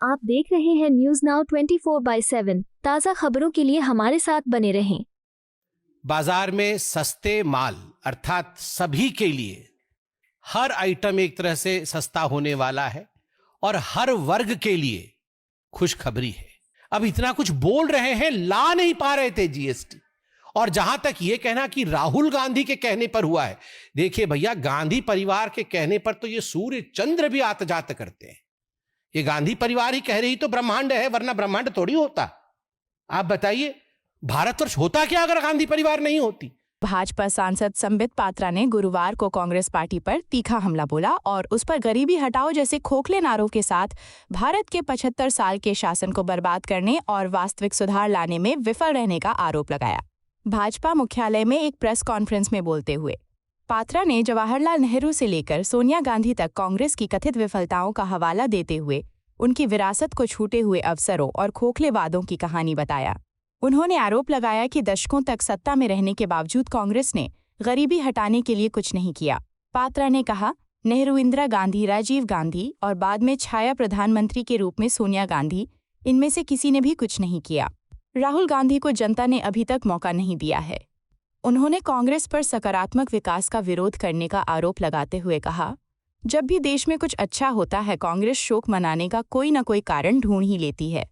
आप देख रहे हैं न्यूज नाउ 24/7 ताज़ा खबरों के लिए हमारे साथ बने रहें। बाजार में सस्ते माल अर्थात सभी के लिए हर आइटम एक तरह से सस्ता होने वाला है और हर वर्ग के लिए खुशखबरी है। अब इतना कुछ बोल रहे हैं, ला नहीं पा रहे थे जीएसटी। और जहां तक यह कहना कि राहुल गांधी के कहने पर हुआ है, देखिए भैया, गांधी परिवार के कहने पर तो ये सूर्य चंद्र भी आत जात करते हैं। ये गांधी परिवार ही कह रही तो ब्रह्मांड है, वरना ब्रह्मांड थोड़ी होता। आप बताइए, भारतवर्ष होता क्या अगर गांधी परिवार नहीं होती। भाजपा सांसद संबित पात्रा ने गुरुवार को कांग्रेस पार्टी पर तीखा हमला बोला और उस पर गरीबी हटाओ जैसे खोखले नारों के साथ भारत के 75 साल के शासन को बर्बाद करने और वास्तविक सुधार लाने में विफल रहने का आरोप लगाया। भाजपा मुख्यालय में एक प्रेस कॉन्फ्रेंस में बोलते हुए पात्रा ने जवाहरलाल नेहरू से लेकर सोनिया गांधी तक कांग्रेस की कथित विफलताओं का हवाला देते हुए उनकी विरासत को छूटे हुए अवसरों और खोखले वादों की कहानी बताया। उन्होंने आरोप लगाया कि दशकों तक सत्ता में रहने के बावजूद कांग्रेस ने गरीबी हटाने के लिए कुछ नहीं किया। पात्रा ने कहा, नेहरू, इंदिरा गांधी, राजीव गांधी और बाद में छाया प्रधानमंत्री के रूप में सोनिया गांधी, इनमें से किसी ने भी कुछ नहीं किया। राहुल गांधी को जनता ने अभी तक मौका नहीं दिया है। उन्होंने कांग्रेस पर सकारात्मक विकास का विरोध करने का आरोप लगाते हुए कहा, जब भी देश में कुछ अच्छा होता है कांग्रेस शोक मनाने का कोई न कोई कारण ढूंढ ही लेती है।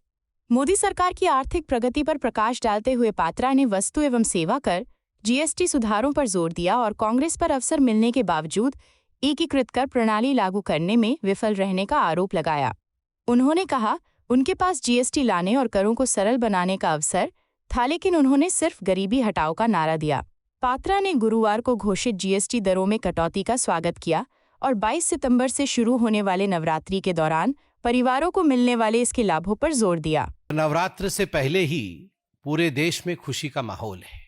मोदी सरकार की आर्थिक प्रगति पर प्रकाश डालते हुए पात्रा ने वस्तु एवं सेवा कर जीएसटी सुधारों पर जोर दिया और कांग्रेस पर अवसर मिलने के बावजूद एकीकृत कर प्रणाली लागू करने में विफल रहने का आरोप लगाया। उन्होंने कहा, उनके पास जीएसटी लाने और करों को सरल बनाने का अवसर था, लेकिन उन्होंने सिर्फ गरीबी हटाओ का नारा दिया। पात्रा ने गुरुवार को घोषित जीएसटी दरों में कटौती का स्वागत किया और 22 सितंबर से शुरू होने वाले नवरात्रि के दौरान परिवारों को मिलने वाले इसके लाभों पर जोर दिया। नवरात्र से पहले ही पूरे देश में खुशी का माहौल है।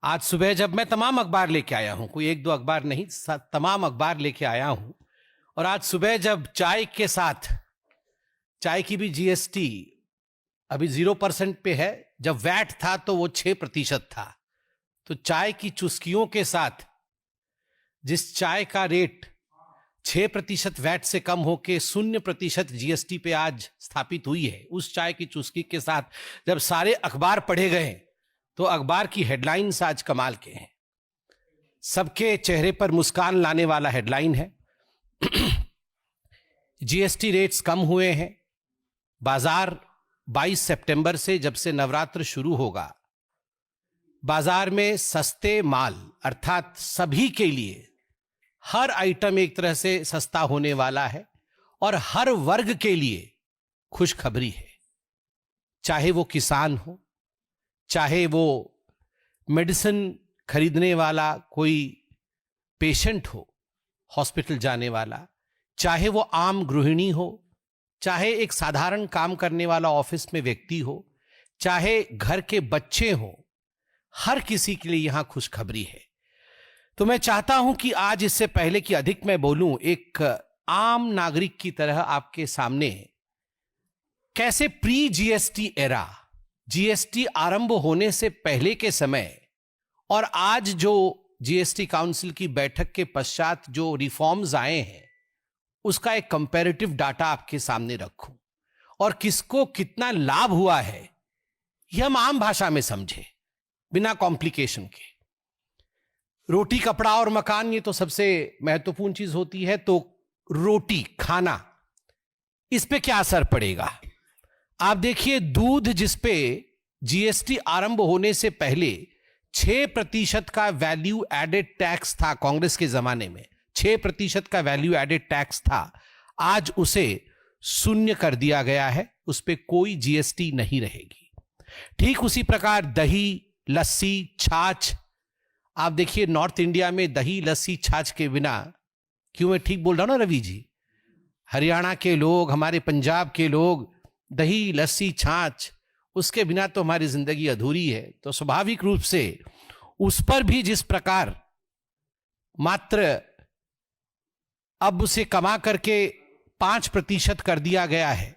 आज सुबह जब मैं तमाम अखबार लेके आया हूं, कोई एक दो अखबार नहीं, तमाम अखबार लेके आया हूं, और आज सुबह जब चाय के साथ, चाय की भी जीएसटी अभी 0% पे है, जब वैट था तो वो 6% था, तो चाय की चुस्कियों के साथ जिस चाय का रेट 6% वैट से कम होके 0% जीएसटी पे आज स्थापित हुई है, उस चाय की चुस्की के साथ जब सारे अखबार पढ़े गए तो अखबार की हेडलाइंस आज कमाल के हैं। सबके चेहरे पर मुस्कान लाने वाला हेडलाइन है। जीएसटी रेट्स कम हुए हैं। बाजार 22 सितंबर से, जब से नवरात्र शुरू होगा, बाजार में सस्ते माल अर्थात सभी के लिए हर आइटम एक तरह से सस्ता होने वाला है और हर वर्ग के लिए खुशखबरी है। चाहे वो किसान हो, चाहे वो मेडिसिन खरीदने वाला कोई पेशेंट हो, हॉस्पिटल जाने वाला, चाहे वो आम गृहिणी हो, चाहे एक साधारण काम करने वाला ऑफिस में व्यक्ति हो, चाहे घर के बच्चे हो, हर किसी के लिए यहां खुशखबरी है। तो मैं चाहता हूं कि आज, इससे पहले कि अधिक मैं बोलूं, एक आम नागरिक की तरह आपके सामने कैसे प्री जीएसटी एरा, जीएसटी आरंभ होने से पहले के समय और आज जो जीएसटी काउंसिल की बैठक के पश्चात जो रिफॉर्म्स आए हैं, उसका एक कंपैरेटिव डाटा आपके सामने रखूं और किसको कितना लाभ हुआ है, यह हम आम भाषा में समझें, बिना कॉम्प्लिकेशन के। रोटी, कपड़ा और मकान, ये तो सबसे महत्वपूर्ण चीज होती है। तो रोटी, खाना, इस पे क्या असर पड़ेगा? आप देखिए, दूध, जिस पे जीएसटी आरंभ होने से पहले 6% का वैल्यू एडेड टैक्स था, कांग्रेस के जमाने में 6% का वैल्यू एडेड टैक्स था, आज उसे 0 कर दिया गया है, उस पे कोई जीएसटी नहीं रहेगी। ठीक उसी प्रकार दही, लस्सी, छाछ, आप देखिए नॉर्थ इंडिया में दही, लस्सी, छाछ के बिना, क्यों मैं ठीक बोल रहा हूं ना रवि जी, हरियाणा के लोग, हमारे पंजाब के लोग, दही, लस्सी, छाछ, उसके बिना तो हमारी जिंदगी अधूरी है। तो स्वाभाविक रूप से उस पर भी जिस प्रकार मात्र अब उसे कमा करके 5% कर दिया गया है,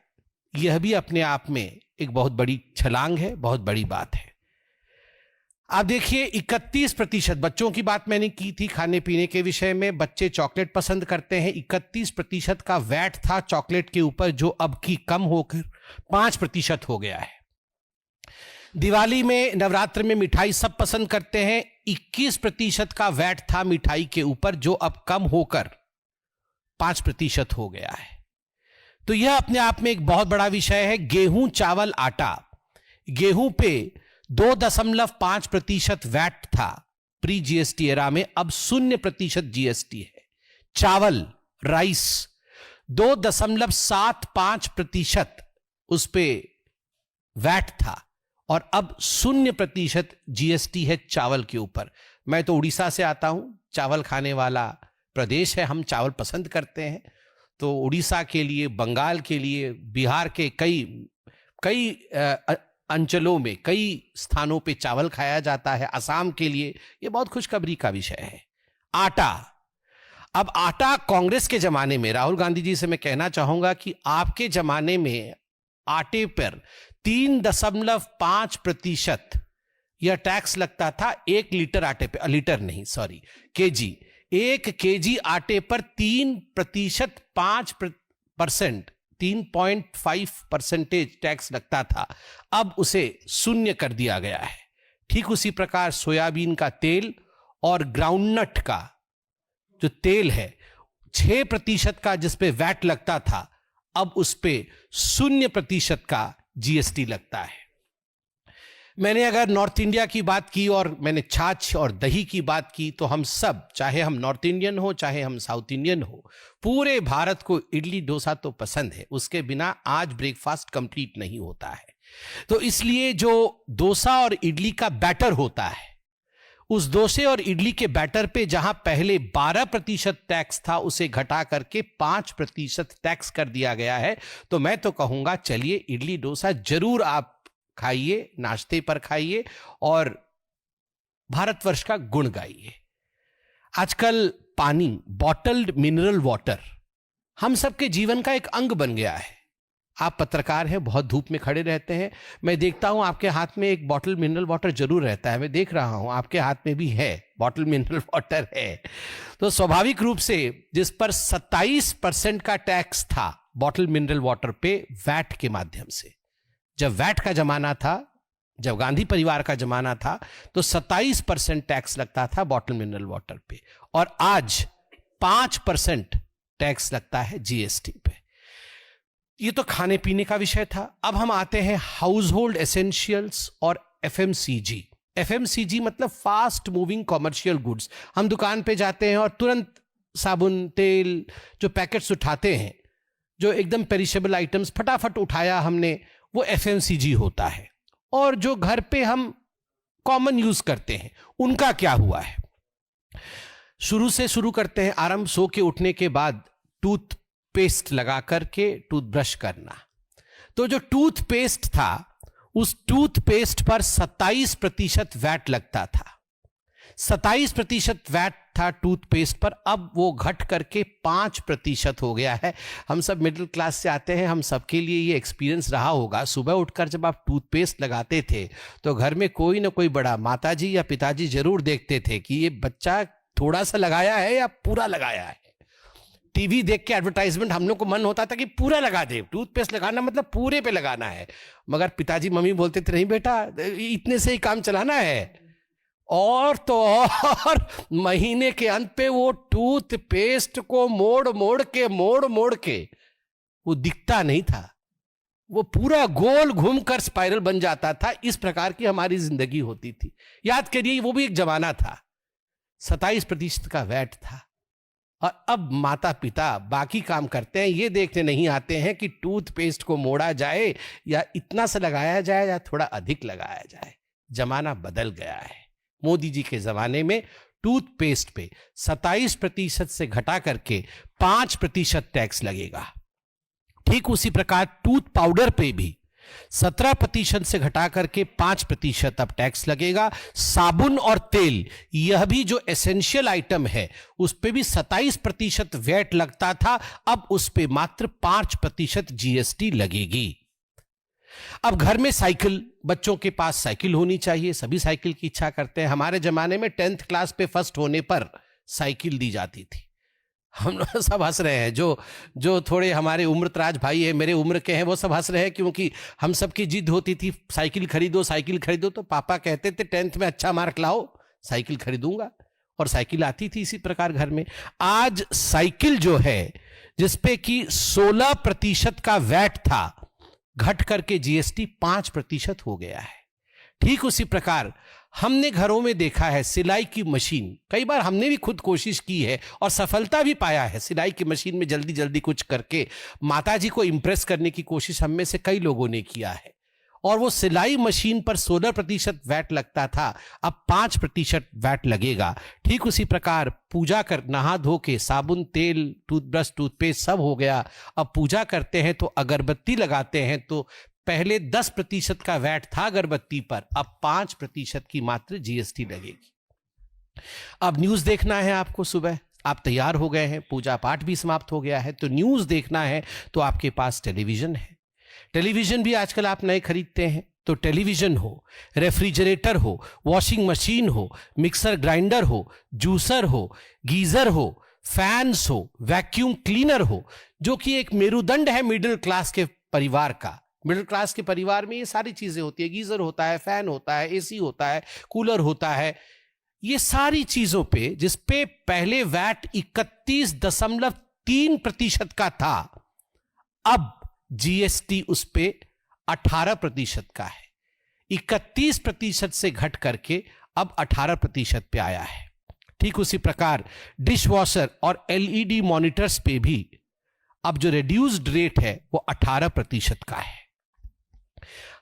यह भी अपने आप में एक बहुत बड़ी छलांग है, बहुत बड़ी बात है। आप देखिए 31%, बच्चों की बात मैंने की थी खाने पीने के विषय में, बच्चे चॉकलेट पसंद करते हैं। 31% का वैट था चॉकलेट के ऊपर, जो अब की कम होकर 5% हो गया है। दिवाली में, नवरात्र में मिठाई सब पसंद करते हैं। 21% का वैट था मिठाई के ऊपर, जो अब कम होकर 5% हो गया है। तो यह अपने आप में एक बहुत बड़ा विषय है। गेहूं, चावल, आटा, गेहूं पे 2.5% वैट था प्री जीएसटी एरा में, अब 0% जीएसटी है। चावल, राइस 2.75% उस पे वैट था और अब 0% जीएसटी है चावल के ऊपर। मैं तो उड़ीसा से आता हूं, चावल खाने वाला प्रदेश है, हम चावल पसंद करते हैं। तो उड़ीसा के लिए, बंगाल के लिए, बिहार के कई अंचलों में, कई स्थानों पे चावल खाया जाता है। असम के लिए यह बहुत खुशखबरी का विषय है। आटा, अब आटा कांग्रेस के जमाने में, राहुल गांधी जी से मैं कहना चाहूंगा कि आपके जमाने में आटे पर 3.5% यह टैक्स लगता था 1 लीटर आटे पे, लीटर नहीं सॉरी, केजी। 1 केजी आटे पर 3%, 3.5% टैक्स लगता था, अब उसे 0 कर दिया गया है। ठीक उसी प्रकार सोयाबीन का तेल और ग्राउंडनट का जो तेल है, 6% का जिस पे वैट लगता था, अब उस पे 0% का जीएसटी लगता है। मैंने अगर नॉर्थ इंडिया की बात की और मैंने छाछ और दही की बात की, तो हम सब, चाहे हम नॉर्थ इंडियन हो चाहे हम साउथ इंडियन हो, पूरे भारत को इडली डोसा तो पसंद है। उसके बिना आज ब्रेकफास्ट कंप्लीट नहीं होता है। तो इसलिए जो डोसा और इडली का बैटर होता है, उस डोसे और इडली के बैटर पे जहां पहले 12% टैक्स था, उसे घटा करके 5% टैक्स कर दिया गया है। तो मैं तो कहूंगा, चलिए इडली डोसा जरूर आप खाइए, नाश्ते पर खाइए और भारतवर्ष का गुण गाइए। आजकल पानी, बॉटल्ड मिनरल वाटर हम सबके जीवन का एक अंग बन गया है। आप पत्रकार हैं, बहुत धूप में खड़े रहते हैं, मैं देखता हूं आपके हाथ में एक बॉटल मिनरल वाटर जरूर रहता है। मैं देख रहा हूं आपके हाथ में भी है, बॉटल मिनरल वाटर है। तो स्वाभाविक रूप से जिस पर 27% का टैक्स था बॉटल मिनरल वाटर पे, वैट के माध्यम से, जब वैट का जमाना था, जब गांधी परिवार का जमाना था, तो 27% टैक्स लगता था बॉटल मिनरल वाटर पे, और आज 5% टैक्स लगता है जीएसटी पे। ये तो खाने पीने का विषय था। अब हम आते हैं हाउस होल्ड एसेंशियल्स और एफएमसीजी। एफएमसीजी मतलब फास्ट मूविंग कॉमर्शियल गुड्स। हम दुकान पे जाते हैं और तुरंत साबुन, तेल, जो पैकेट्स उठाते हैं, जो एकदम पेरिशेबल आइटम्स फटाफट उठाया हमने, वो एफएमसीजी होता है। और जो घर पे हम कॉमन यूज करते हैं, उनका क्या हुआ है? शुरू से शुरू करते हैं, आरंभ सो के उठने के बाद टूथपेस्ट लगा करके टूथब्रश करना। तो जो टूथपेस्ट था, उस टूथपेस्ट पर 27% वैट लगता था। 27% वैट था टूथपेस्ट पर, अब वो घट करके 5% हो गया है। हम सब मिडिल क्लास से आते हैं, हम सबके लिए ये एक्सपीरियंस रहा होगा। सुबह उठकर जब आप टूथपेस्ट लगाते थे, तो घर में कोई ना कोई बड़ा, माताजी या पिताजी जरूर देखते थे कि ये बच्चा थोड़ा सा लगाया है या पूरा लगाया है। टीवी देख के एडवर्टाइजमेंट हम लोग को मन होता था कि पूरा लगा दे, टूथपेस्ट लगाना मतलब पूरे पे लगाना है। मगर पिताजी मम्मी बोलते थे, नहीं बेटा, इतने से ही काम चलाना है। और तो और महीने के अंत पे वो टूथपेस्ट को मोड़ मोड़ के वो दिखता नहीं था, वो पूरा गोल घूमकर स्पाइरल बन जाता था। इस प्रकार की हमारी जिंदगी होती थी। याद करिए, वो भी एक जमाना था। 27% का वैट था, और अब माता पिता बाकी काम करते हैं, ये देखने नहीं आते हैं कि टूथपेस्ट को मोड़ा जाए या इतना सा लगाया जाए या थोड़ा अधिक लगाया जाए। जमाना बदल गया है। मोदी जी के जमाने में टूथपेस्ट पे 27% से घटा करके 5% टैक्स लगेगा। ठीक उसी प्रकार टूथ पाउडर पे भी 17% से घटा करके 5% अब टैक्स लगेगा। साबुन और तेल, यह भी जो एसेंशियल आइटम है, उस पे भी 27% वैट लगता था, अब उस पे मात्र 5% जीएसटी लगेगी। अब घर में साइकिल, बच्चों के पास साइकिल होनी चाहिए, सभी साइकिल की इच्छा करते हैं। हमारे जमाने में 10th क्लास पे फर्स्ट होने पर साइकिल दी जाती थी। हम लोग सब हंस रहे हैं, जो थोड़े हमारे उम्रदराज भाई है, मेरे उम्र के हैं, वो सब हंस रहे हैं, क्योंकि हम सबकी जिद होती थी साइकिल खरीदो साइकिल खरीदो। तो पापा कहते थे 10th में अच्छा मार्क लाओ, साइकिल खरीदूंगा, और साइकिल आती थी इसी प्रकार घर में। आज साइकिल जो है जिसपे कि 16% का वैट था, घट करके जीएसटी 5% हो गया है। ठीक उसी प्रकार हमने घरों में देखा है सिलाई की मशीन, कई बार हमने भी खुद कोशिश की है और सफलता भी पाया है। सिलाई की मशीन में जल्दी जल्दी कुछ करके माताजी को इंप्रेस करने की कोशिश हम में से कई लोगों ने किया है, और वो सिलाई मशीन पर 16% वैट लगता था, अब 5% वैट लगेगा। ठीक उसी प्रकार पूजा कर, नहा धो के साबुन, तेल, टूथब्रश, टूथपेस्ट सब हो गया। अब पूजा करते हैं तो अगरबत्ती लगाते हैं, तो पहले 10% का वैट था अगरबत्ती पर, अब 5% की मात्र जीएसटी लगेगी। अब न्यूज देखना है आपको, सुबह आप तैयार हो गए हैं, पूजा पाठ भी समाप्त हो गया है, तो न्यूज देखना है तो आपके पास टेलीविजन है। टेलीविजन भी आजकल आप नए खरीदते हैं, तो टेलीविजन हो, रेफ्रिजरेटर हो, वॉशिंग मशीन हो, मिक्सर ग्राइंडर हो, जूसर हो, गीजर हो, फैंस हो, वैक्यूम क्लीनर हो, जो कि एक मेरुदंड है मिडिल क्लास के परिवार का। मिडिल क्लास के परिवार में ये सारी चीजें होती है, गीजर होता है, फैन होता है, एसी होता है, कूलर होता है। ये सारी चीजों पे जिसपे पहले वैट 31.3% का था, अब जीएसटी उस पे 18% का है। 31% से घट करके अब 18% पे आया है। ठीक उसी प्रकार डिश वॉशर और एलईडी मॉनिटर्स पे भी अब जो रिड्यूस्ड रेट है वो 18% का है।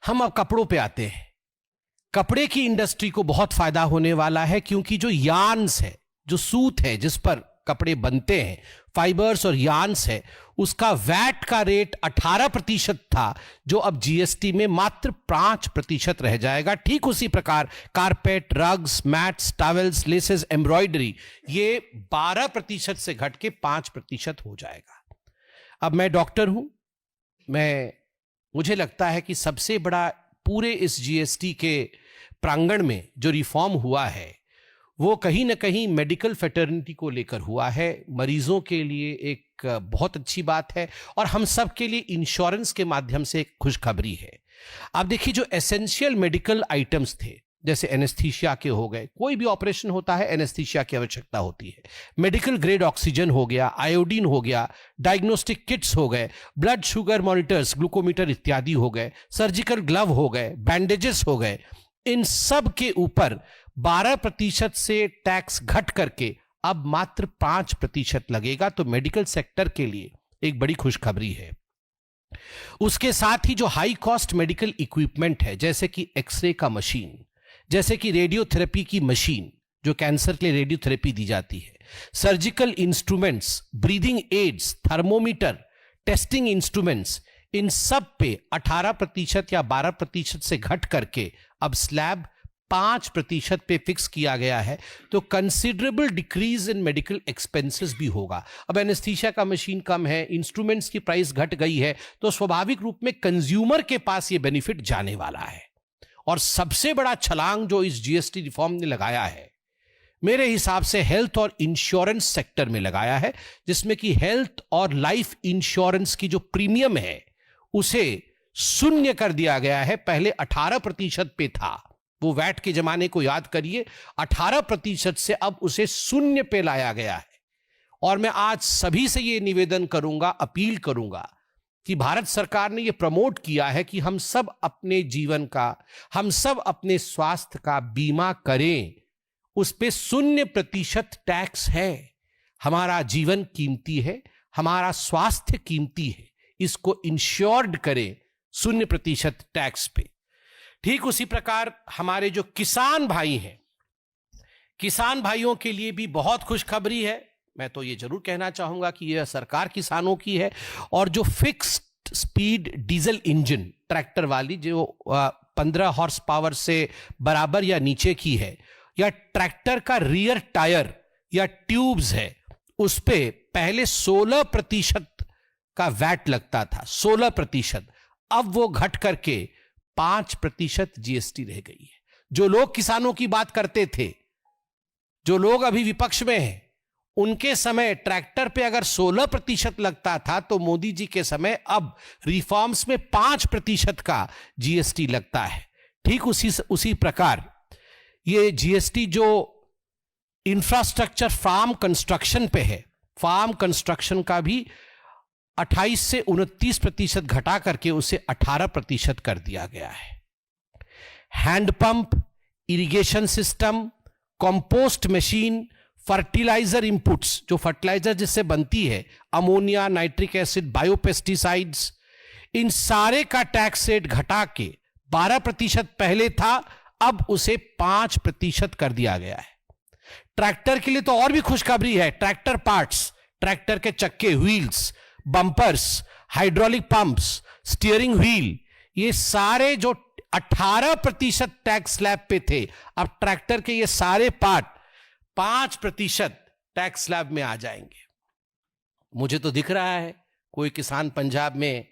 हम अब कपड़ों पे आते हैं। कपड़े की इंडस्ट्री को बहुत फायदा होने वाला है, क्योंकि जो यार्न्स है, जो सूत है जिस पर कपड़े बनते हैं, फाइबर्स और यार्न्स है, उसका वैट का रेट 18% था, जो अब जीएसटी में मात्र 5% रह जाएगा। ठीक उसी प्रकार carpet, rugs, mats, towels, laces, embroidery, ये 12% से घट के 5% हो जाएगा। अब मैं डॉक्टर हूं, मुझे लगता है कि सबसे बड़ा पूरे इस जीएसटी के प्रांगण में जो रिफॉर्म हुआ है वो कहीं ना कहीं मेडिकल फेटर्निटी को लेकर हुआ है। मरीजों के लिए एक बहुत अच्छी बात है, और हम सब के लिए इंश्योरेंस के माध्यम से एक खुशखबरी है। आप देखिए, जो एसेंशियल मेडिकल आइटम्स थे, जैसे एनेस्थीसिया के हो गए, कोई भी ऑपरेशन होता है एनेस्थीसिया की आवश्यकता होती है, मेडिकल ग्रेड ऑक्सीजन हो गया, आयोडीन हो गया, डायग्नोस्टिक किट्स हो गए, ब्लड शुगर मॉनिटर्स, ग्लूकोमीटर इत्यादि हो गए, सर्जिकल ग्लव हो गए, बैंडेजेस हो गए, इन सब के ऊपर 12% से टैक्स घट करके अब मात्र 5% लगेगा। तो मेडिकल सेक्टर के लिए एक बड़ी खुशखबरी है। उसके साथ ही जो हाई कॉस्ट मेडिकल इक्विपमेंट है, जैसे कि एक्सरे का मशीन, जैसे कि रेडियोथेरेपी की मशीन, जो कैंसर के लिए रेडियोथेरेपी दी जाती है, surgical instruments, breathing aids, thermometer, testing instruments, इन सब पे 18% या 12% से घट करके अब स्लैब 5% पे फिक्स किया गया है। तो considerable decrease in medical expenses भी होगा। अब एनेस्थीसिया का मशीन कम है, इंस्ट्रूमेंट्स की प्राइस घट गई है, तो स्वाभाविक रूप में कंज्यूमर के पास ये बेनिफिट जाने वाला है। और सबसे बड़ा छलांग जो इस जीएसटी रिफॉर्म ने लगाया है, मेरे हिसाब से हेल्थ और इंश्योरेंस सेक्टर में लगाया है, जिसमें कि हेल्थ और लाइफ इंश्योरेंस की जो प्रीमियम है उसे शून्य कर दिया गया है। पहले 18% पे था, वो वैट के जमाने को याद करिए, 18% से अब उसे शून्य पे लाया गया है। और मैं आज सभी से ये निवेदन करूंगा, अपील करूंगा कि भारत सरकार ने ये प्रमोट किया है कि हम सब अपने जीवन का, हम सब अपने स्वास्थ्य का बीमा करें। उस पे 0% टैक्स है। हमारा जीवन कीमती है, हमारा स्वास्थ्य कीमती है, इसको इंश्योर्ड करें 0% टैक्स पे। ठीक उसी प्रकार हमारे जो किसान भाई हैं, किसान भाइयों के लिए भी बहुत खुशखबरी है। मैं तो ये जरूर कहना चाहूंगा कि यह सरकार किसानों की है। और जो fixed speed diesel engine tractor वाली, जो 15 हॉर्स पावर से बराबर या नीचे की है, या ट्रैक्टर का रियर टायर या ट्यूब्स है, उस पे पहले 16% का वैट लगता था, 16%। अब वो घट करके 5% जीएसटी रह गई है। जो लोग किसानों की बात करते थे, जो लोग अभी विपक्ष में हैं, उनके समय ट्रैक्टर पे अगर 16% लगता था, तो मोदी जी के समय अब रिफॉर्म्स में 5% का जीएसटी लगता है। ठीक उसी प्रकार ये जीएसटी जो इंफ्रास्ट्रक्चर फार्म कंस्ट्रक्शन पे है, फार्म कंस्ट्रक्शन का भी 28 से 29% घटा करके उसे 18% कर दिया गया है। Handpump, irrigation system, compost machine, fertiliser inputs, जो फर्टिलाइजर जिससे बनती है, अमोनिया, नाइट्रिक एसिड, बायोपेस्टिसाइड्स, इन सारे का टैक्स रेट घटा के 12% पहले था, अब उसे 5% कर दिया गया है। ट्रैक्टर के लिए तो और भी खुशखबरी है। ट्रैक्टर पार्ट्स, ट्रैक्टर के चक्के, wheels, bumpers, hydraulic pumps, steering wheel, ये सारे जो 18% टैक्स स्लैब पे थे, अब ट्रैक्टर के ये सारे पार्ट 5% टैक्स स्लैब में आ जाएंगे। मुझे तो दिख रहा है कोई किसान पंजाब में,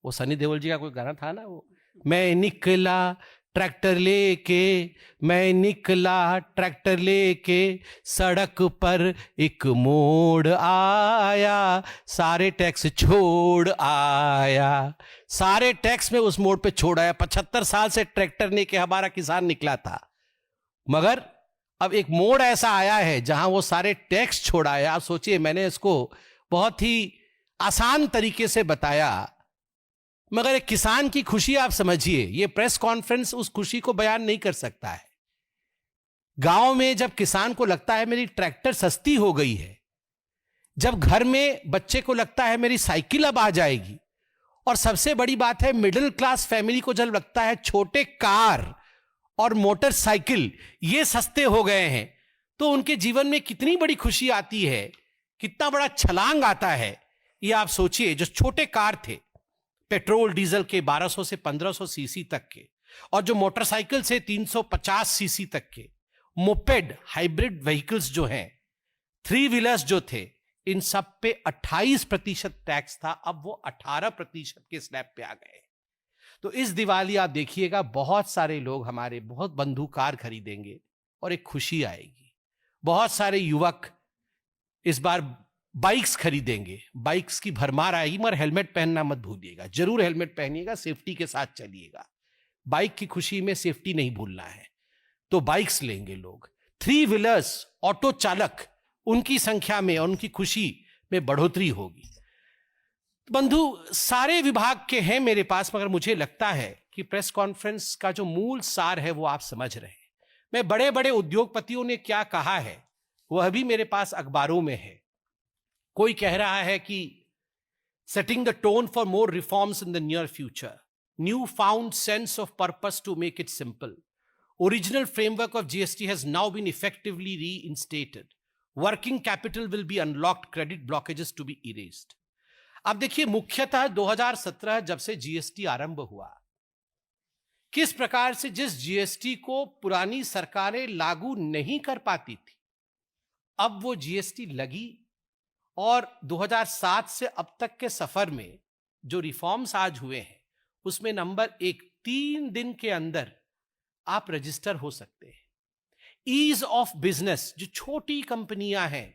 वो सनी देओल जी का कोई गाना था ना, वो मैं निकला ट्रैक्टर लेके, मैं निकला ट्रैक्टर लेके, सड़क पर एक मोड़ आया, सारे टैक्स छोड़ आया, सारे टैक्स में उस मोड़ पे छोड़ आया। 75 साल से ट्रैक्टर लेके हमारा किसान निकला था, मगर अब एक मोड़ ऐसा आया है जहां वो सारे टैक्स छोड़ आया। आप सोचिए, मैंने इसको बहुत ही आसान तरीके से बताया, मगर एक किसान की खुशी आप समझिए, ये प्रेस कॉन्फ्रेंस उस खुशी को बयान नहीं कर सकता है। गांव में जब किसान को लगता है मेरी ट्रैक्टर सस्ती हो गई है, जब घर में बच्चे को लगता है मेरी साइकिल अब आ जाएगी, और सबसे बड़ी बात है मिडिल क्लास फैमिली को जब लगता है छोटे कार और मोटरसाइकिल ये सस्ते हो गए हैं, तो उनके जीवन में कितनी बड़ी खुशी आती है, कितना बड़ा छलांग आता है। ये आप सोचिए, जो छोटे कार थे पेट्रोल डीजल के 1200 से 1500 सीसी तक के, और जो मोटरसाइकिल से 350 सीसी तक के, मोपेड हाइब्रिड व्हीकल्स जो हैं, 3 व्हीलर्स जो थे, इन सब पे 28% टैक्स था, अब वो 18% के स्लैब पे आ गए। तो इस दिवाली आप देखिएगा बहुत सारे लोग हमारे बहुत बंधु कार खरीदेंगे और एक खुशी आएगी। बहुत सारे युवक इस बार बाइक्स खरीदेंगे, बाइक्स की भरमार आएगी, मगर हेलमेट पहनना मत भूलिएगा, जरूर हेलमेट पहनिएगा, सेफ्टी के साथ चलिएगा। बाइक की खुशी में सेफ्टी नहीं भूलना है, तो बाइक्स लेंगे लोग। 3 व्हीलर्स, ऑटो चालक, उनकी संख्या में और उनकी खुशी में बढ़ोतरी होगी। बंधु सारे विभाग के हैं मेरे पास, मगर मुझे लगता है कि प्रेस कॉन्फ्रेंस का जो मूल सार है वो आप समझ रहे हैं। मैं बड़े बड़े उद्योगपतियों ने क्या कहा है वह भी मेरे पास अखबारों में है। कोई कह रहा है कि setting the tone for more reforms in the near future, new found sense of purpose to make it simple, original framework of GST has now been effectively reinstated, working capital will be unlocked, credit blockages to be erased. अब देखिए, मुख्यतः 2017 जब से GST आरंभ हुआ, किस प्रकार से जिस जीएसटी को पुरानी सरकारें लागू नहीं कर पाती थी, अब वो जीएसटी लगी, और 2007 से अब तक के सफर में जो रिफॉर्म्स आज हुए हैं उसमें नंबर 1, 3 दिन के अंदर आप रजिस्टर हो सकते हैं। ईज ऑफ बिजनेस, जो छोटी कंपनियां हैं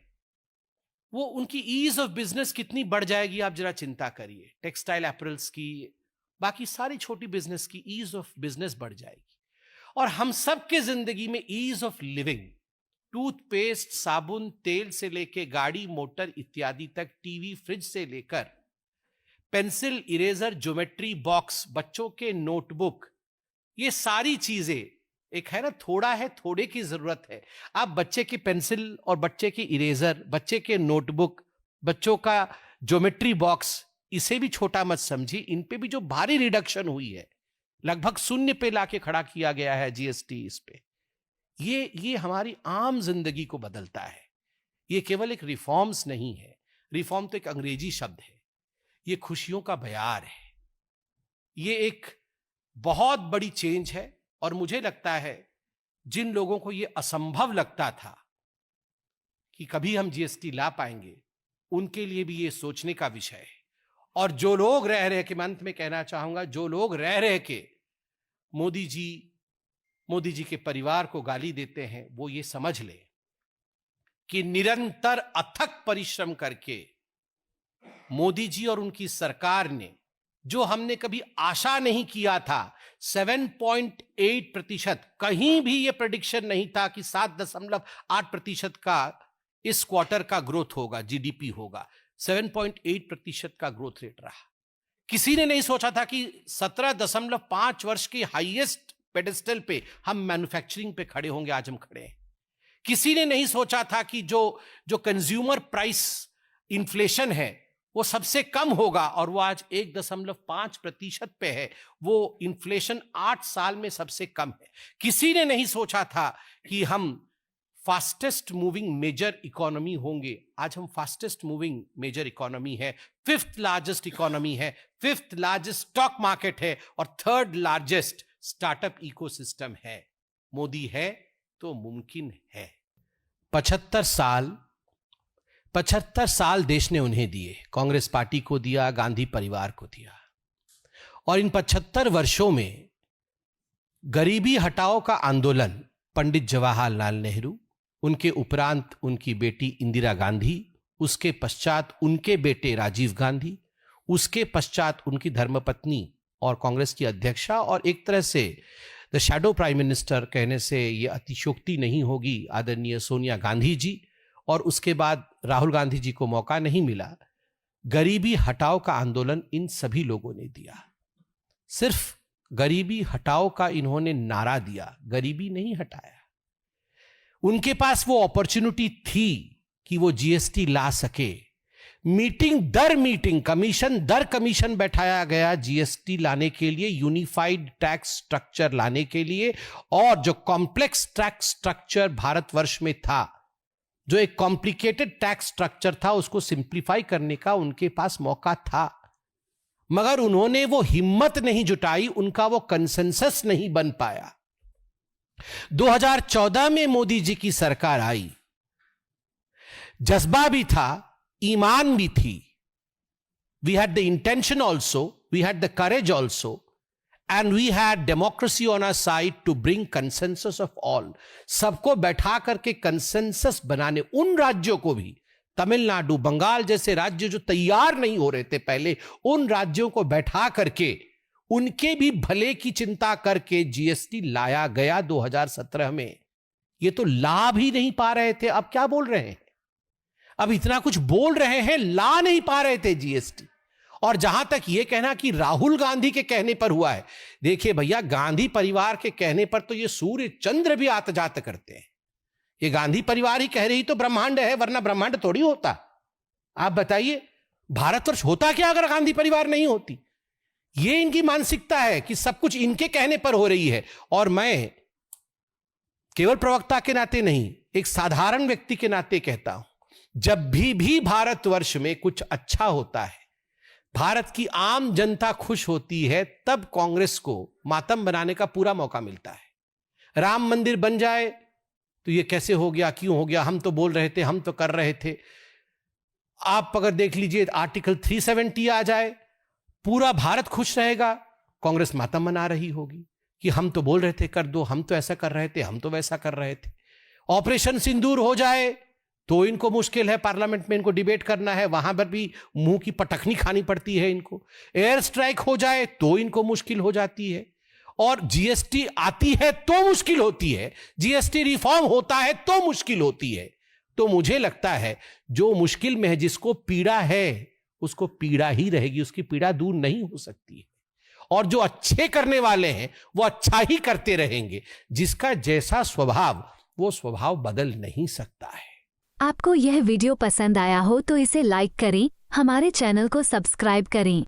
वो उनकी ईज ऑफ बिजनेस कितनी बढ़ जाएगी आप जरा चिंता करिए। टेक्सटाइल एपरल्स की, बाकी सारी छोटी बिजनेस की ईज ऑफ बिजनेस बढ़ जाएगी। और हम सब के जिंदगी में ईज ऑफ लिविंग, टूथपेस्ट, साबुन, तेल से लेके गाड़ी मोटर इत्यादि तक, टीवी फ्रिज से लेकर पेंसिल, इरेजर, ज्योमेट्री बॉक्स, बच्चों के नोटबुक, ये सारी चीजें, एक है ना थोड़ा है थोड़े की जरूरत है। आप बच्चे की पेंसिल और बच्चे की इरेजर, बच्चे के नोटबुक, बच्चों का ज्योमेट्री बॉक्स, इसे भी छोटा मत समझिए। इन पे भी जो भारी रिडक्शन हुई है, लगभग 0 पे लाके खड़ा किया गया है जीएसटी इस पे, ये हमारी आम जिंदगी को बदलता है। ये केवल एक रिफॉर्म्स नहीं है, रिफॉर्म तो एक अंग्रेजी शब्द है, ये खुशियों का बयार है, ये एक बहुत बड़ी चेंज है। और मुझे लगता है जिन लोगों को ये असंभव लगता था कि कभी हम जीएसटी ला पाएंगे, उनके लिए भी ये सोचने का विषय है। और जो लोग रह रहे के, मैं अंत में कहना चाहूंगा, जो लोग रह रहे के मोदी जी के परिवार को गाली देते हैं, वो ये समझ ले कि निरंतर अथक परिश्रम करके मोदी जी और उनकी सरकार ने, जो हमने कभी आशा नहीं किया था, 7.8%, कहीं भी यह प्रेडिक्शन नहीं था कि 7.8% का इस क्वार्टर का ग्रोथ होगा, जीडीपी होगा। 7.8% का ग्रोथ रेट रहा। किसी ने नहीं सोचा था कि 17.5 वर्ष की हाईएस्ट पेडेस्टल पे हम मैन्युफैक्चरिंग पे खड़े होंगे, आज हम खड़े हैं। किसी ने नहीं सोचा था कि जो कंज्यूमर प्राइस इन्फ्लेशन है वो सबसे कम होगा, और वो आज 1.5% पे है। वो इन्फ्लेशन 8 साल में सबसे कम है। किसी ने नहीं सोचा था कि हम फास्टेस्ट मूविंग मेजर इकोनॉमी होंगे, आज हम फास्टेस्ट मूविंग मेजर इकोनॉमी है, 5th लार्जेस्ट इकोनॉमी है, 5th लार्जेस्ट स्टॉक मार्केट है, और 3rd लार्जेस्ट स्टार्टअप इकोसिस्टम है। मोदी है तो मुमकिन है। 75 साल देश ने उन्हें दिए, कांग्रेस पार्टी को दिया, गांधी परिवार को दिया, और इन 75 वर्षों में गरीबी हटाओ का आंदोलन पंडित जवाहरलाल नेहरू, उनके उपरांत उनकी बेटी इंदिरा गांधी, उसके पश्चात उनके बेटे राजीव गांधी, उसके पश्चात उनकी धर्मपत्नी और कांग्रेस की अध्यक्षा, और एक तरह से द शैडो प्राइम मिनिस्टर कहने से यह अतिशयोक्ति नहीं होगी, आदरणीय सोनिया गांधी जी, और उसके बाद राहुल गांधी जी को मौका नहीं मिला। गरीबी हटाओ का आंदोलन इन सभी लोगों ने दिया। सिर्फ गरीबी हटाओ का इन्होंने नारा दिया, गरीबी नहीं हटाया। उनके पास वो अपॉर्चुनिटी थी कि वो जीएसटी ला सके। मीटिंग दर मीटिंग, कमीशन दर कमीशन बैठाया गया जीएसटी लाने के लिए, यूनिफाइड टैक्स स्ट्रक्चर लाने के लिए, और जो कॉम्प्लेक्स टैक्स स्ट्रक्चर भारतवर्ष में था, जो एक कॉम्प्लिकेटेड टैक्स स्ट्रक्चर था, उसको सिंप्लीफाई करने का उनके पास मौका था, मगर उन्होंने वो हिम्मत नहीं जुटाई, उनका वो कंसेंसस नहीं बन पाया। 2014 में मोदी जी की सरकार आई, जज्बा भी था, ईमान भी थी। We had the intention also, we had the courage also, and we had democracy on our side to bring consensus of all. सबको बैठा करके कंसेंसस बनाने, उन राज्यों को भी, तमिलनाडु, बंगाल जैसे राज्य जो तैयार नहीं हो रहे थे पहले, उन राज्यों को बैठा करके उनके भी भले की चिंता करके जीएसटी लाया गया 2017 में। ये तो ला भी नहीं पा रहे थे, अब क्या बोल रहे हैं? अब इतना कुछ बोल रहे हैं, ला नहीं पा रहे थे जीएसटी। और जहां तक यह कहना कि राहुल गांधी के कहने पर हुआ है, देखिए भैया, गांधी परिवार के कहने पर तो ये सूर्य चंद्र भी आत जात करते हैं। ये गांधी परिवार ही कह रही तो ब्रह्मांड है, वरना ब्रह्मांड थोड़ी होता। आप बताइए, भारतवर्ष होता क्या अगर गांधी परिवार नहीं होती? ये इनकी मानसिकता है कि सब कुछ इनके कहने पर हो रही है। और मैं केवल प्रवक्ता के नाते नहीं, एक साधारण व्यक्ति के नाते कहता हूं, जब भी भारतवर्ष में कुछ अच्छा होता है, भारत की आम जनता खुश होती है, तब कांग्रेस को मातम बनाने का पूरा मौका मिलता है। राम मंदिर बन जाए तो ये कैसे हो गया, क्यों हो गया, हम तो बोल रहे थे, हम तो कर रहे थे। आप अगर देख लीजिए, आर्टिकल 370 आ जाए, पूरा भारत खुश रहेगा, कांग्रेस मातम मना रही होगी कि हम तो बोल रहे थे कर दो, हम तो ऐसा कर रहे थे, हम तो वैसा कर रहे थे। ऑपरेशन सिंदूर हो जाए तो इनको मुश्किल है, पार्लियामेंट में इनको डिबेट करना है, वहां पर भी मुंह की पटखनी खानी पड़ती है इनको। एयर स्ट्राइक हो जाए तो इनको मुश्किल हो जाती है, और जीएसटी आती है तो मुश्किल होती है, जीएसटी रिफॉर्म होता है तो मुश्किल होती है। तो मुझे लगता है जो मुश्किल में है, जिसको पीड़ा है उसको पीड़ा ही रहेगी, उसकी पीड़ा दूर नहीं हो सकती है। और जो अच्छे करने वाले हैं वो अच्छा ही करते रहेंगे। जिसका जैसा स्वभाव, वो स्वभाव बदल नहीं सकता है। आपको यह वीडियो पसंद आया हो तो इसे लाइक करें, हमारे चैनल को सब्सक्राइब करें।